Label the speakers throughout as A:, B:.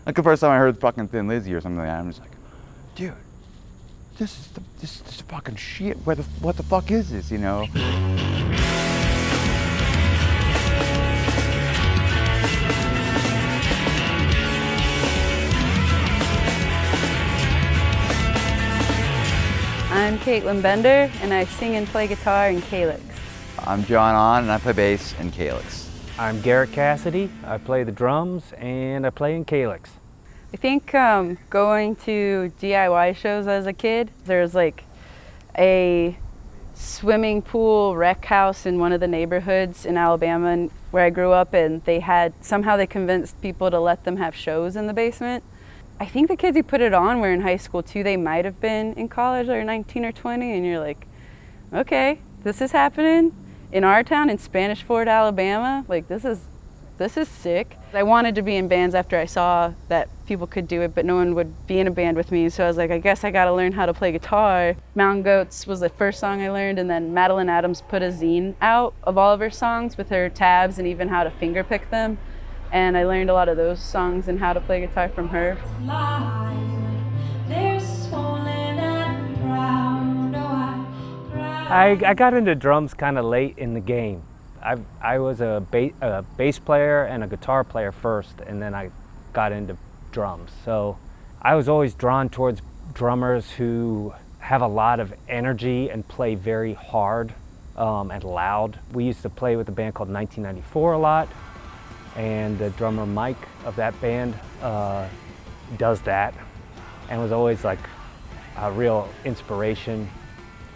A: Like the first time I heard fucking Thin Lizzy or something like that, I'm just like, dude, this is fucking shit. What the fuck is this, you know?
B: I'm Caitlin Bender, and I sing and play guitar in Calyx.
A: I'm John On, and I play bass in Calyx.
C: I'm Garrett Cassidy. I play the drums, and I play in Calyx.
B: I think going to DIY shows as a kid, there's like a swimming pool rec house in one of the neighborhoods in Alabama where I grew up, and somehow they convinced people to let them have shows in the basement. I think the kids who put it on were in high school too. They might have been in college or 19 or 20, and you're like, okay, this is happening in our town in Spanish Fort, Alabama. Like, this is sick. I wanted to be in bands after I saw that people could do it, but no one would be in a band with me. So I was like, I guess I gotta learn how to play guitar. Mountain Goats was the first song I learned, and then Madeline Adams put a zine out of all of her songs with her tabs and even how to finger pick them. And I learned a lot of those songs and how to play guitar from her.
C: I got into drums kind of late in the game. I was a bass player and a guitar player first, and then I got into drums. So I was always drawn towards drummers who have a lot of energy and play very hard and loud. We used to play with a band called 1994 a lot, and the drummer Mike of that band does that, and was always like a real inspiration.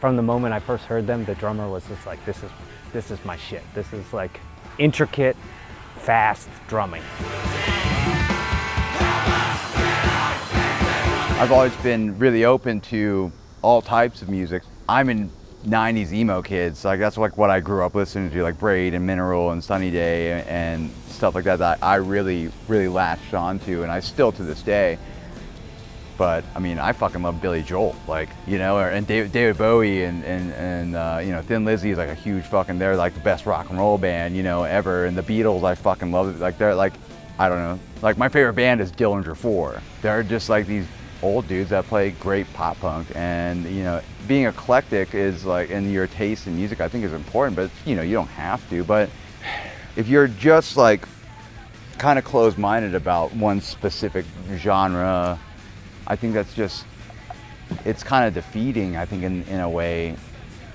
C: From the moment I first heard them, the drummer was just like, this is my shit. This is like intricate, fast drumming.
A: I've always been really open to all types of music. I'm in 90s emo kids, like that's like what I grew up listening to, like Braid and Mineral and Sunny Day and stuff like that I really latched onto, and I still to this day. But I mean, I fucking love Billy Joel, like, you know, and David Bowie and you know, Thin Lizzy is like a huge fucking, they're like the best rock and roll band, you know, ever. And the Beatles, I fucking love it. Like, they're like, I don't know, like my favorite band is Dillinger 4. They're just like these old dudes that play great pop punk, and you know, being eclectic is like, in your taste in music, I think is important, but you know, you don't have to. But if you're just like kind of closed-minded about one specific genre, I think that's just, it's kind of defeating, I think, in a way,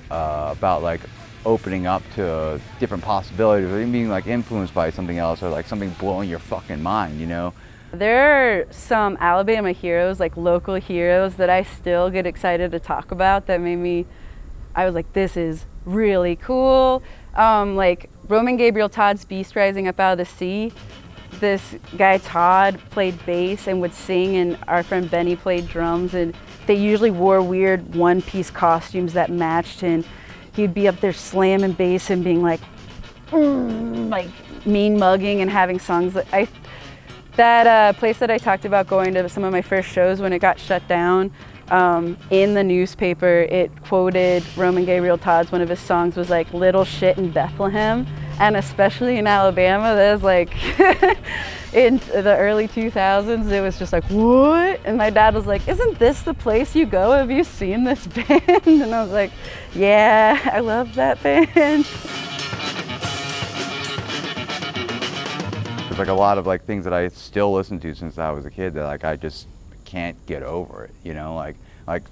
A: about like opening up to different possibilities, or even being like influenced by something else, or like something blowing your fucking mind, you know?
B: There are some Alabama heroes, like local heroes, that I still get excited to talk about that made me, I was like, this is really cool. Like Roman Gabriel Todd's Beast Rising Up Out of the Sea. This guy Todd played bass and would sing, and our friend Benny played drums, and they usually wore weird one-piece costumes that matched, and he'd be up there slamming bass and being like mean mugging and having songs that place that I talked about going to some of my first shows when it got shut down, in the newspaper it quoted Roman Gabriel Todd's, one of his songs was like "Little Shit in Bethlehem," and especially in Alabama, there's like in the early 2000s, it was just like, what? And my dad was like, isn't this the place you go? Have you seen this band? And I was like, yeah, I love that band.
A: There's like a lot of like things that I still listen to since I was a kid that like I just can't get over it, you know, like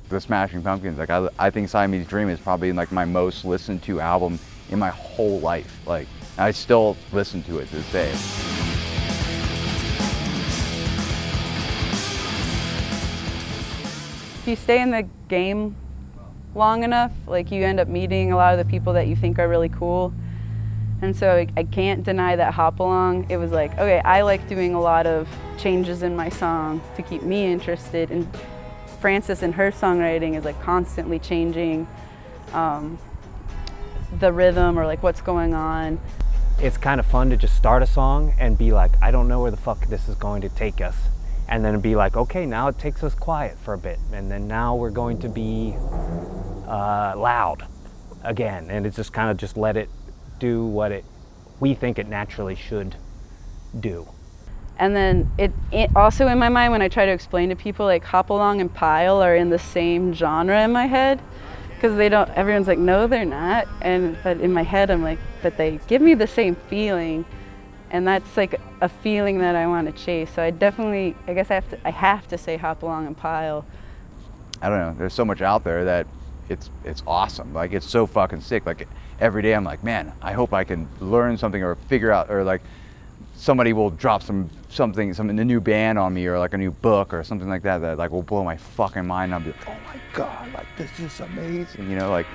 A: the Smashing Pumpkins. Like I think Siamese Dream is probably like my most listened to album in my whole life. Like I still listen to it to this day.
B: If you stay in the game long enough, like you end up meeting a lot of the people that you think are really cool. And so I can't deny that Hop Along, it was like, okay, I like doing a lot of changes in my song to keep me interested. And Frances in her songwriting is like constantly changing the rhythm or like what's going on.
C: It's kind of fun to just start a song and be like, I don't know where the fuck this is going to take us. And then be like, okay, now it takes us quiet for a bit. And then now we're going to be loud again. And it's just kind of just let it do what we think it naturally should do.
B: And then it also in my mind when I try to explain to people, like Hop Along and Pile are in the same genre in my head, because everyone's like, no, they're not. But in my head, I'm like, but they give me the same feeling. And that's like a feeling that I want to chase. So I guess I have to say Hop Along and Pile.
A: I don't know. There's so much out there that it's awesome. Like, it's so fucking sick. Like, every day I'm like, man, I hope I can learn something or figure out, or like somebody will drop something, a new band on me, or like a new book or something like that like will blow my fucking mind. I'll be like, oh my God, like this is amazing. You know, like.